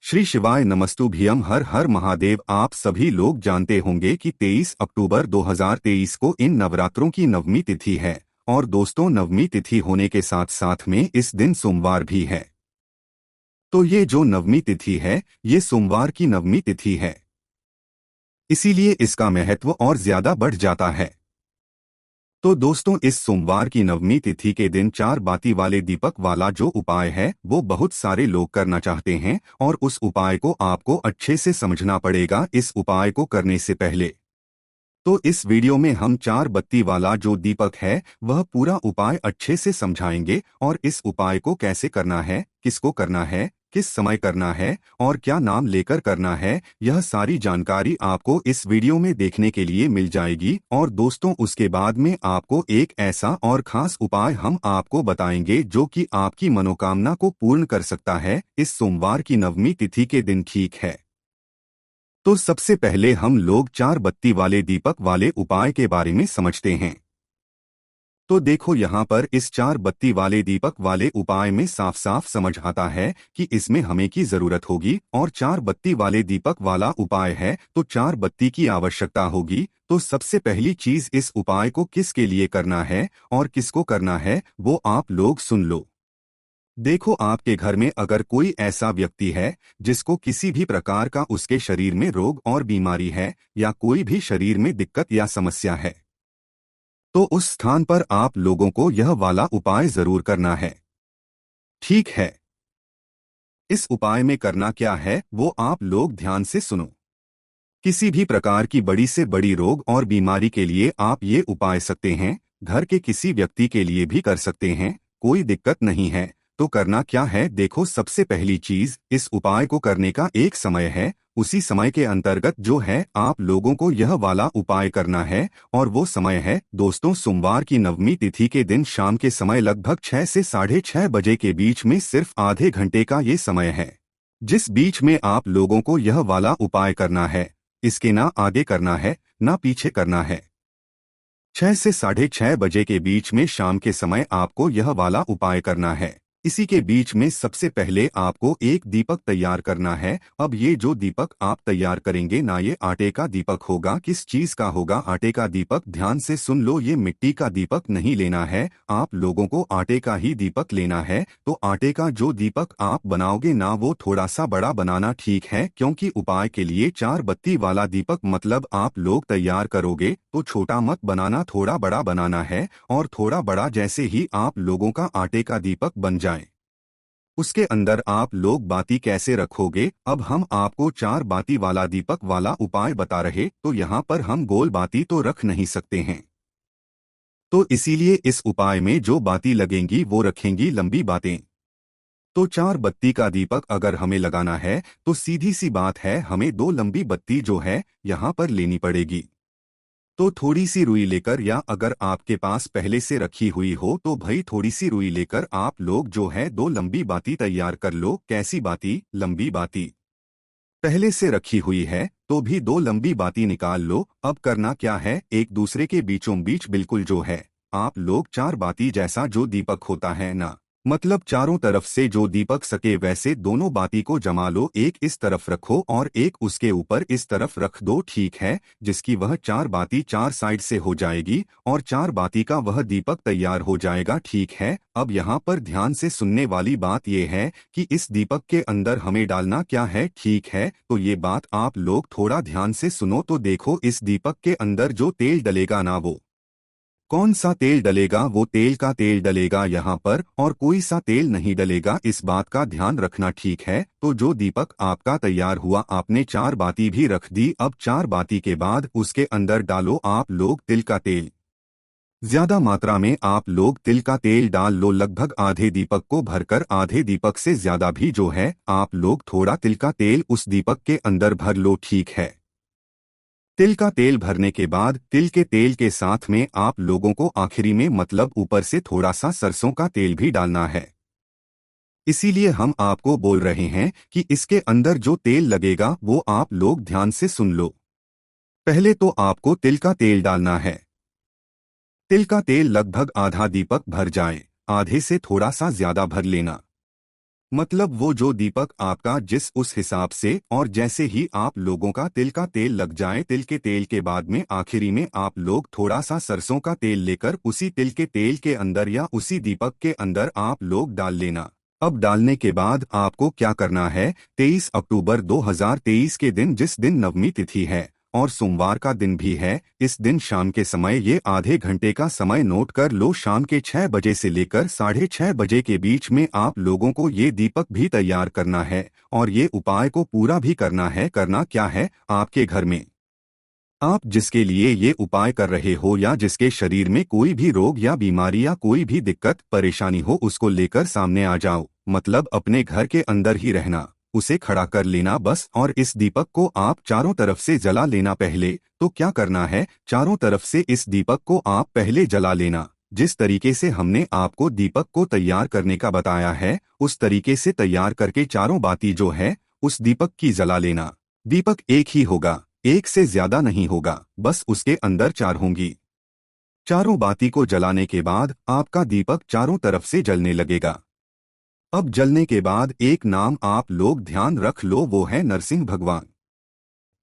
श्री शिवाय नमस्तुभ्यम। हर हर महादेव। आप सभी लोग जानते होंगे कि 23 अक्टूबर 2023 को इन नवरात्रों की नवमी तिथि है। और दोस्तों, नवमी तिथि होने के साथ साथ में इस दिन सोमवार भी है। तो ये जो नवमी तिथि है, ये सोमवार की नवमी तिथि है, इसीलिए इसका महत्व और ज्यादा बढ़ जाता है। तो दोस्तों, इस सोमवार की नवमी तिथि के दिन चार बाती वाले दीपक वाला जो उपाय है वो बहुत सारे लोग करना चाहते हैं, और उस उपाय को आपको अच्छे से समझना पड़ेगा इस उपाय को करने से पहले। तो इस वीडियो में हम चार बत्ती वाला जो दीपक है वह पूरा उपाय अच्छे से समझाएंगे, और इस उपाय को कैसे करना है, किसको करना है, किस समय करना है और क्या नाम लेकर करना है, यह सारी जानकारी आपको इस वीडियो में देखने के लिए मिल जाएगी। और दोस्तों, उसके बाद में आपको एक ऐसा और खास उपाय हम आपको बताएंगे जो कि आपकी मनोकामना को पूर्ण कर सकता है इस सोमवार की नवमी तिथि के दिन। ठीक है, तो सबसे पहले हम लोग चार बत्ती वाले दीपक वाले उपाय के बारे में समझते हैं। तो देखो, यहाँ पर इस चार बत्ती वाले दीपक वाले उपाय में साफ साफ समझ आता है कि इसमें हमें की जरूरत होगी, और चार बत्ती वाले दीपक वाला उपाय है तो चार बत्ती की आवश्यकता होगी। तो सबसे पहली चीज, इस उपाय को किसके लिए करना है और किसको करना है वो आप लोग सुन लो। देखो, आपके घर में अगर कोई ऐसा व्यक्ति है जिसको किसी भी प्रकार का उसके शरीर में रोग और बीमारी है, या कोई भी शरीर में दिक्कत या समस्या है, तो उस स्थान पर आप लोगों को यह वाला उपाय जरूर करना है। ठीक है, इस उपाय में करना क्या है वो आप लोग ध्यान से सुनो। किसी भी प्रकार की बड़ी से बड़ी रोग और बीमारी के लिए आप ये उपाय सकते हैं, घर के किसी व्यक्ति के लिए भी कर सकते हैं, कोई दिक्कत नहीं है। तो करना क्या है, देखो, सबसे पहली चीज, इस उपाय को करने का एक समय है। उसी समय के अंतर्गत जो है आप लोगों को यह वाला उपाय करना है, और वो समय है दोस्तों सोमवार की नवमी तिथि के दिन शाम के समय लगभग 6 से 6:30 बजे के बीच में। सिर्फ आधे घंटे का ये समय है जिस बीच में आप लोगों को यह वाला उपाय करना है। इसके ना आगे करना है ना पीछे करना है। 6 से 6:30 बजे के बीच में शाम के समय आपको यह वाला उपाय करना है। इसी के बीच में सबसे पहले आपको एक दीपक तैयार करना है। अब ये जो दीपक आप तैयार करेंगे ना, ये आटे का दीपक होगा। किस चीज का होगा आटे का दीपक, ध्यान से सुन लो, ये मिट्टी का दीपक नहीं लेना है, आप लोगों को आटे का ही दीपक लेना है। तो आटे का जो दीपक आप बनाओगे ना, वो थोड़ा सा बड़ा बनाना, ठीक है, क्योंकि उपाय के लिए चार बत्ती वाला दीपक मतलब आप लोग तैयार करोगे तो छोटा मत बनाना, थोड़ा बड़ा बनाना है। और थोड़ा बड़ा जैसे ही आप लोगों का आटे का दीपक बन जाए, उसके अंदर आप लोग बाती कैसे रखोगे। अब हम आपको चार बाती वाला दीपक वाला उपाय बता रहे, तो यहाँ पर हम गोल बाती तो रख नहीं सकते हैं, तो इसीलिए इस उपाय में जो बाती लगेंगी वो रखेंगी लंबी बातें। तो चार बत्ती का दीपक अगर हमें लगाना है तो सीधी सी बात है, हमें दो लंबी बत्ती जो है यहाँ पर लेनी पड़ेगी। तो थोड़ी सी रुई लेकर, या अगर आपके पास पहले से रखी हुई हो तो भाई थोड़ी सी रुई लेकर आप लोग जो है दो लंबी बाती तैयार कर लो। कैसी बाती, लंबी बाती। पहले से रखी हुई है तो भी दो लंबी बाती निकाल लो। अब करना क्या है, एक दूसरे के बीचों बीच बिल्कुल जो है आप लोग चार बाती जैसा जो दीपक होता है ना, मतलब चारों तरफ से जो दीपक सके वैसे दोनों बाती को जमा लो। एक इस तरफ रखो और एक उसके ऊपर इस तरफ रख दो, ठीक है, जिसकी वह चार बाती चार साइड से हो जाएगी और चार बाती का वह दीपक तैयार हो जाएगा। ठीक है, अब यहाँ पर ध्यान से सुनने वाली बात यह है कि इस दीपक के अंदर हमें डालना क्या है। ठीक है, तो ये बात आप लोग थोड़ा ध्यान से सुनो। तो देखो, इस दीपक के अंदर जो तेल डलेगा ना, वो कौन सा तेल डलेगा, वो तेल का तेल डलेगा यहाँ पर, और कोई सा तेल नहीं डलेगा, इस बात का ध्यान रखना। ठीक है, तो जो दीपक आपका तैयार हुआ, आपने चार बाती भी रख दी। अब चार बाती के बाद उसके अंदर डालो आप लोग तिल का तेल। ज्यादा मात्रा में आप लोग तिल का तेल डाल लो, लगभग आधे दीपक को भरकर, आधे दीपक से ज्यादा भी जो है आप लोग थोड़ा तिल का तेल उस दीपक के अंदर भर लो। ठीक है, तिल का तेल भरने के बाद तिल के तेल के साथ में आप लोगों को आखिरी में मतलब ऊपर से थोड़ा सा सरसों का तेल भी डालना है। इसीलिए हम आपको बोल रहे हैं कि इसके अंदर जो तेल लगेगा वो आप लोग ध्यान से सुन लो। पहले तो आपको तिल का तेल डालना है। तिल का तेल लगभग आधा दीपक भर जाए, आधे से थोड़ा सा ज्यादा भर लेना। मतलब वो जो दीपक आपका जिस उस हिसाब से, और जैसे ही आप लोगों का तेल लग जाए, तिल के तेल के बाद में आखिरी में आप लोग थोड़ा सा सरसों का तेल लेकर उसी तिल के तेल के अंदर या उसी दीपक के अंदर आप लोग डाल लेना। अब डालने के बाद आपको क्या करना है, 23 अक्टूबर 2023 के दिन, जिस दिन नवमी तिथि है और सोमवार का दिन भी है, इस दिन शाम के समय ये आधे घंटे का समय नोट कर लो। शाम के 6 बजे से लेकर 6:30 बजे के बीच में आप लोगों को ये दीपक भी तैयार करना है और ये उपाय को पूरा भी करना है। करना क्या है, आपके घर में आप जिसके लिए ये उपाय कर रहे हो या जिसके शरीर में कोई भी रोग या बीमारी या कोई भी दिक्कत परेशानी हो, उसको लेकर सामने आ जाओ। मतलब अपने घर के अंदर ही रहना, उसे खड़ा कर लेना बस, और इस दीपक को आप चारों तरफ से जला लेना। पहले तो क्या करना है, चारों तरफ से इस दीपक को आप पहले जला लेना। जिस तरीके से हमने आपको दीपक को तैयार करने का बताया है, उस तरीके से तैयार करके चारों बाती जो है उस दीपक की जला लेना। दीपक एक ही होगा, एक से ज्यादा नहीं होगा, बस उसके अंदर 4 होंगी। चारों बाती को जलाने के बाद आपका दीपक चारों तरफ से जलने लगेगा। अब जलने के बाद एक नाम आप लोग ध्यान रख लो, वो है नरसिंह भगवान।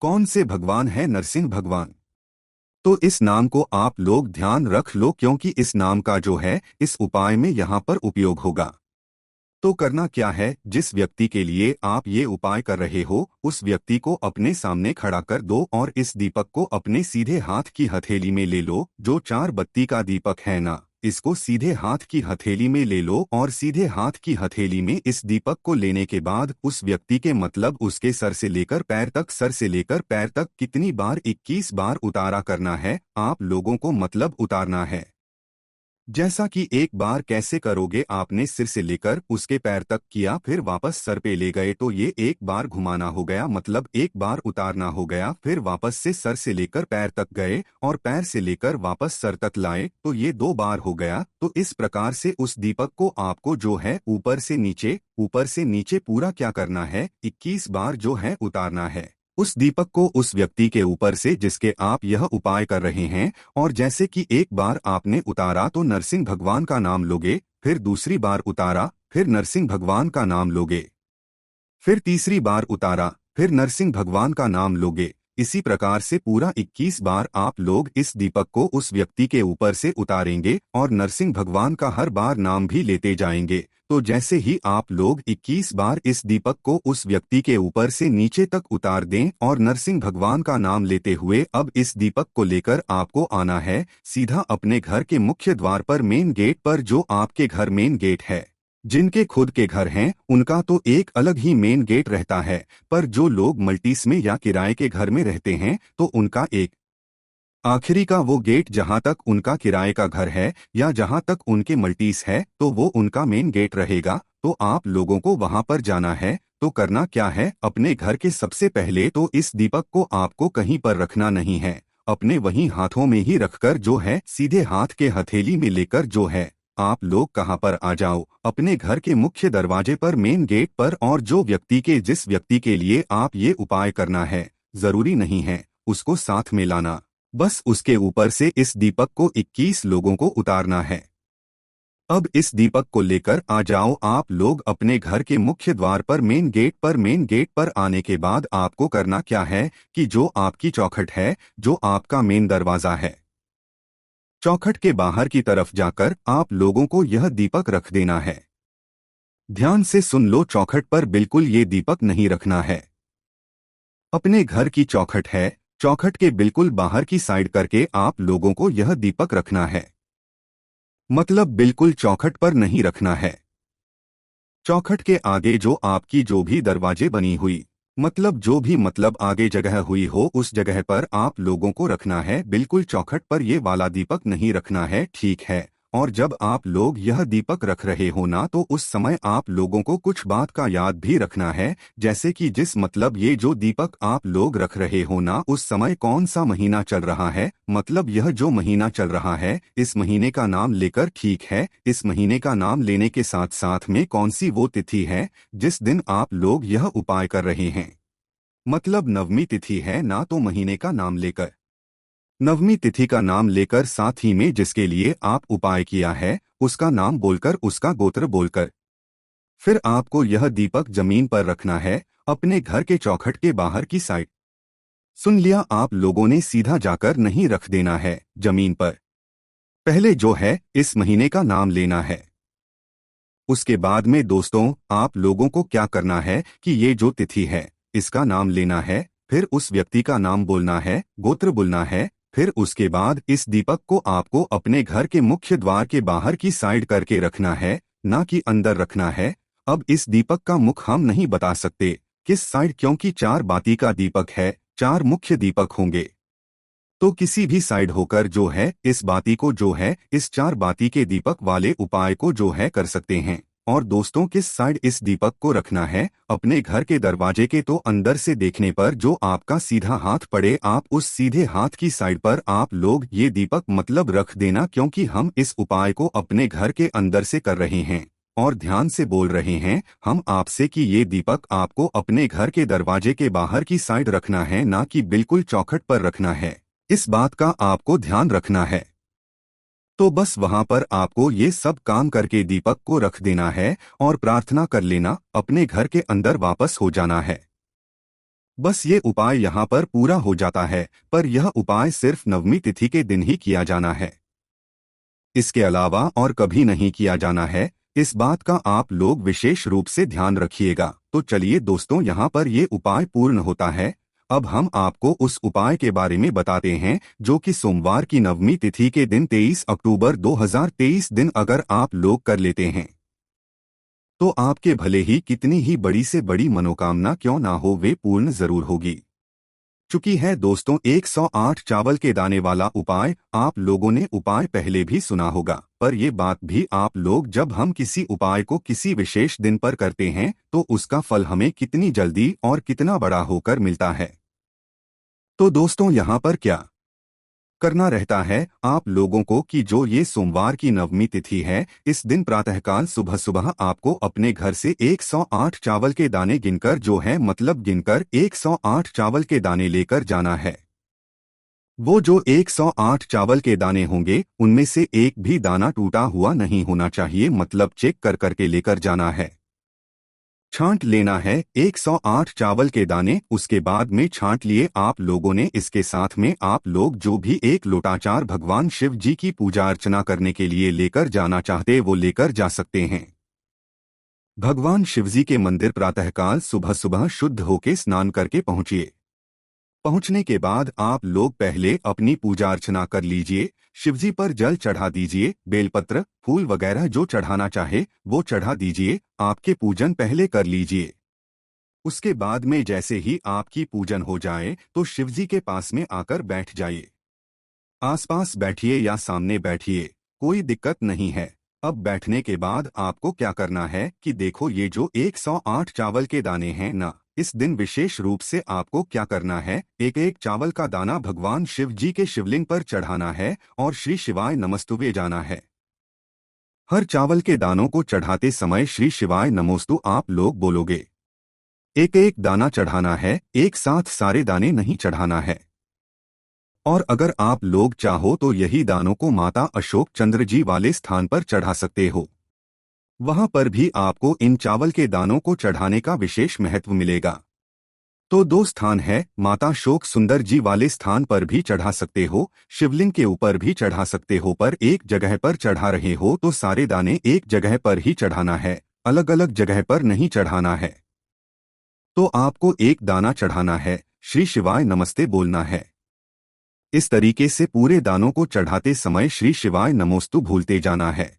कौन से भगवान है? नरसिंह भगवान। तो इस नाम को आप लोग ध्यान रख लो, क्योंकि इस नाम का जो है इस उपाय में यहाँ पर उपयोग होगा। तो करना क्या है, जिस व्यक्ति के लिए आप ये उपाय कर रहे हो उस व्यक्ति को अपने सामने खड़ा कर दो और इस दीपक को अपने सीधे हाथ की हथेली में ले लो। जो 4 बत्ती का दीपक है ना, इसको सीधे हाथ की हथेली में ले लो और सीधे हाथ की हथेली में इस दीपक को लेने के बाद उस व्यक्ति के मतलब उसके सर से लेकर पैर तक, सर से लेकर पैर तक कितनी बार? 21 बार उतारा करना है आप लोगों को, मतलब उतारना है। जैसा कि एक बार कैसे करोगे, आपने सिर से लेकर उसके पैर तक किया, फिर वापस सर पे ले गए, तो ये एक बार घुमाना हो गया, मतलब एक बार उतारना हो गया। फिर वापस से सर से लेकर पैर तक गए और पैर से लेकर वापस सर तक लाए, तो ये 2 बार हो गया। तो इस प्रकार से उस दीपक को आपको जो है ऊपर से नीचे पूरा क्या करना है, 21 बार जो है उतारना है उस दीपक को उस व्यक्ति के ऊपर से जिसके आप यह उपाय कर रहे हैं। और जैसे कि एक बार आपने उतारा तो नरसिंह भगवान का नाम लोगे, फिर दूसरी बार उतारा फिर नरसिंह भगवान का नाम लोगे, फिर तीसरी बार उतारा फिर नरसिंह भगवान का नाम लोगे। इसी प्रकार से पूरा 21 बार आप लोग इस दीपक को उस व्यक्ति के ऊपर से उतारेंगे और नरसिंह भगवान का हर बार नाम भी लेते जाएंगे। तो जैसे ही आप लोग 21 बार इस दीपक को उस व्यक्ति के ऊपर से नीचे तक उतार दें और नरसिंह भगवान का नाम लेते हुए अब इस दीपक को लेकर आपको आना है सीधा अपने घर के मुख्य द्वार पर, मेन गेट पर। जो आपके घर मेन गेट है, जिनके खुद के घर हैं उनका तो एक अलग ही मेन गेट रहता है, पर जो लोग मल्टीस में या किराए के घर में रहते हैं तो उनका एक आखिरी का वो गेट, जहां तक उनका किराए का घर है या जहां तक उनके मल्टीस है, तो वो उनका मेन गेट रहेगा। तो आप लोगों को वहां पर जाना है। तो करना क्या है, अपने घर के सबसे पहले तो इस दीपक को आपको कहीं पर रखना नहीं है, अपने वहीं हाथों में ही रखकर जो है सीधे हाथ के हथेली में लेकर जो है आप लोग कहां पर आ जाओ, अपने घर के मुख्य दरवाजे पर, मेन गेट पर। और जो व्यक्ति के जिस व्यक्ति के लिए आप ये उपाय करना है, जरूरी नहीं है उसको साथ में लाना, बस उसके ऊपर से इस दीपक को 21 लोगों को उतारना है। अब इस दीपक को लेकर आ जाओ आप लोग अपने घर के मुख्य द्वार पर, मेन गेट पर। मेन गेट पर आने के बाद आपको करना क्या है कि जो आपकी चौखट है, जो आपका मेन दरवाजा है, चौखट के बाहर की तरफ जाकर आप लोगों को यह दीपक रख देना है। ध्यान से सुन लो, चौखट पर बिल्कुल ये दीपक नहीं रखना है। अपने घर की चौखट है, चौखट के बिल्कुल बाहर की साइड करके आप लोगों को यह दीपक रखना है, मतलब बिल्कुल चौखट पर नहीं रखना है। चौखट के आगे जो आपकी जो भी दरवाजे बनी हुई, मतलब जो भी मतलब आगे जगह हुई हो, उस जगह पर आप लोगों को रखना है। बिल्कुल चौखट पर ये वाला दीपक नहीं रखना है, ठीक है। और जब आप लोग यह दीपक रख रहे हो ना, तो उस समय आप लोगों को कुछ बात का याद भी रखना है, जैसे कि जिस मतलब ये जो दीपक आप लोग रख रहे हो ना, उस समय कौन सा महीना चल रहा है, मतलब यह जो महीना चल रहा है इस महीने का नाम लेकर, ठीक है। इस महीने का नाम लेने के साथ साथ में कौन सी वो तिथि है जिस दिन आप लोग यह उपाय कर रहे हैं, मतलब नवमी तिथि है ना, तो महीने का नाम लेकर, नवमी तिथि का नाम लेकर, साथ ही में जिसके लिए आप उपाय किया है उसका नाम बोलकर, उसका गोत्र बोलकर फिर आपको यह दीपक जमीन पर रखना है, अपने घर के चौखट के बाहर की साइड। सुन लिया, आप लोगों ने सीधा जाकर नहीं रख देना है जमीन पर। पहले जो है इस महीने का नाम लेना है। उसके बाद में दोस्तों आप लोगों को क्या करना है कि ये जो तिथि है इसका नाम लेना है, फिर उस व्यक्ति का नाम बोलना है, गोत्र बोलना है। फिर उसके बाद इस दीपक को आपको अपने घर के मुख्य द्वार के बाहर की साइड करके रखना है, ना कि अंदर रखना है। अब इस दीपक का मुख हम नहीं बता सकते किस साइड, क्योंकि 4 बाती का दीपक है, 4 मुख्य दीपक होंगे। तो किसी भी साइड होकर जो है इस बाती को जो है इस 4 बाती के दीपक वाले उपाय को जो है कर सकते हैं। और दोस्तों किस साइड इस दीपक को रखना है, अपने घर के दरवाजे के तो अंदर से देखने पर जो आपका सीधा हाथ पड़े, आप उस सीधे हाथ की साइड पर आप लोग ये दीपक मतलब रख देना, क्योंकि हम इस उपाय को अपने घर के अंदर से कर रहे हैं और ध्यान से बोल रहे हैं हम आपसे कि ये दीपक आपको अपने घर के दरवाजे के बाहर की साइड रखना है, ना कि बिल्कुल चौखट पर रखना है। इस बात का आपको ध्यान रखना है। तो बस वहां पर आपको ये सब काम करके दीपक को रख देना है और प्रार्थना कर लेना, अपने घर के अंदर वापस हो जाना है। बस ये उपाय यहाँ पर पूरा हो जाता है, पर यह उपाय सिर्फ नवमी तिथि के दिन ही किया जाना है, इसके अलावा और कभी नहीं किया जाना है। इस बात का आप लोग विशेष रूप से ध्यान रखिएगा। तो चलिए दोस्तों, यहाँ पर ये उपाय पूर्ण होता है। अब हम आपको उस उपाय के बारे में बताते हैं जो कि सोमवार की नवमी तिथि के दिन 23 अक्टूबर 2023 दिन अगर आप लोग कर लेते हैं तो आपके भले ही कितनी ही बड़ी से बड़ी मनोकामना क्यों ना हो, वे पूर्ण जरूर होगी। चुकी है दोस्तों 108 चावल के दाने वाला उपाय। आप लोगों ने उपाय पहले भी सुना होगा, पर ये बात भी आप लोग जब हम किसी उपाय को किसी विशेष दिन पर करते हैं तो उसका फल हमें कितनी जल्दी और कितना बड़ा होकर मिलता है। तो दोस्तों यहाँ पर क्या करना रहता है आप लोगों को कि जो ये सोमवार की नवमी तिथि है, इस दिन प्रातःकाल सुबह सुबह आपको अपने घर से 108 चावल के दाने गिनकर जो है मतलब गिनकर 108 चावल के दाने लेकर जाना है। वो जो 108 चावल के दाने होंगे उनमें से एक भी दाना टूटा हुआ नहीं होना चाहिए, मतलब चेक कर करके लेकर जाना है। छांट लेना है 108 चावल के दाने। उसके बाद में छांट लिए आप लोगों ने, इसके साथ में आप लोग जो भी एक लोटाचार भगवान शिव जी की पूजा अर्चना करने के लिए लेकर जाना चाहते वो लेकर जा सकते हैं। भगवान शिवजी के मंदिर प्रातःकाल सुबह सुबह शुद्ध होके स्नान करके पहुंचिए। पहुंचने के बाद आप लोग पहले अपनी पूजा अर्चना कर लीजिए, शिवजी पर जल चढ़ा दीजिए, बेलपत्र फूल वगैरह जो चढ़ाना चाहे वो चढ़ा दीजिए, आपके पूजन पहले कर लीजिए। उसके बाद में जैसे ही आपकी पूजन हो जाए तो शिवजी के पास में आकर बैठ जाइए। आसपास बैठिए या सामने बैठिए, कोई दिक्कत नहीं है। अब बैठने के बाद आपको क्या करना है कि देखो ये जो 108 चावल के दाने हैं ना, इस दिन विशेष रूप से आपको क्या करना है, एक एक चावल का दाना भगवान शिव जी के शिवलिंग पर चढ़ाना है और श्री शिवाय नमस्तुभे जाना है। हर चावल के दानों को चढ़ाते समय श्री शिवाय नमोस्तु आप लोग बोलोगे। एक एक दाना चढ़ाना है, एक साथ सारे दाने नहीं चढ़ाना है। और अगर आप लोग चाहो तो यही दानों को माता अशोक चंद्र जी वाले स्थान पर चढ़ा सकते हो, वहां पर भी आपको इन चावल के दानों को चढ़ाने का विशेष महत्व मिलेगा। तो 2 स्थान है, माता शोक सुंदर जी वाले स्थान पर भी चढ़ा सकते हो, शिवलिंग के ऊपर भी चढ़ा सकते हो, पर एक जगह पर चढ़ा रहे हो तो सारे दाने एक जगह पर ही चढ़ाना है, अलग अलग जगह पर नहीं चढ़ाना है। तो आपको एक दाना चढ़ाना है, श्री शिवाय नमस्ते बोलना है। इस तरीके से पूरे दानों को चढ़ाते समय श्री शिवाय नमोस्तु भूलते जाना है।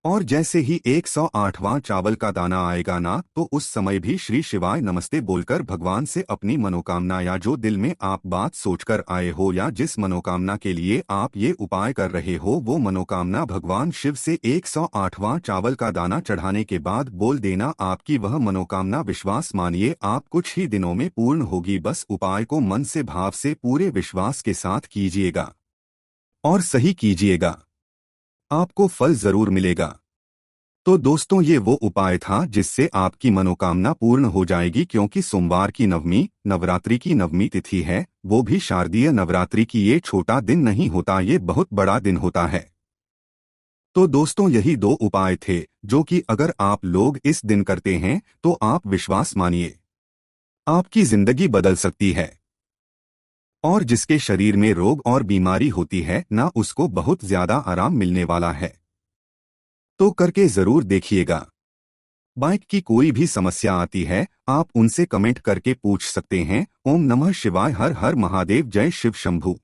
और जैसे ही 108वां चावल का दाना आएगा ना, तो उस समय भी श्री शिवाय नमस्ते बोलकर भगवान से अपनी मनोकामना या जो दिल में आप बात सोचकर आए हो या जिस मनोकामना के लिए आप ये उपाय कर रहे हो वो मनोकामना भगवान शिव से 108वां चावल का दाना चढ़ाने के बाद बोल देना। आपकी वह मनोकामना विश्वास मानिए आप कुछ ही दिनों में पूर्ण होगी। बस उपाय को मन से भाव से पूरे विश्वास के साथ कीजिएगा और सही कीजिएगा, आपको फल जरूर मिलेगा। तो दोस्तों ये वो उपाय था जिससे आपकी मनोकामना पूर्ण हो जाएगी, क्योंकि सोमवार की नवमी नवरात्रि की नवमी तिथि है, वो भी शारदीय नवरात्रि की। ये छोटा दिन नहीं होता, ये बहुत बड़ा दिन होता है। तो दोस्तों यही दो उपाय थे जो कि अगर आप लोग इस दिन करते हैं तो आप विश्वास मानिए आपकी जिंदगी बदल सकती है। और जिसके शरीर में रोग और बीमारी होती है ना उसको बहुत ज्यादा आराम मिलने वाला है। तो करके जरूर देखिएगा। बाइक की कोई भी समस्या आती है आप उनसे कमेंट करके पूछ सकते हैं। ओम नमः शिवाय, हर हर महादेव, जय शिव शंभू।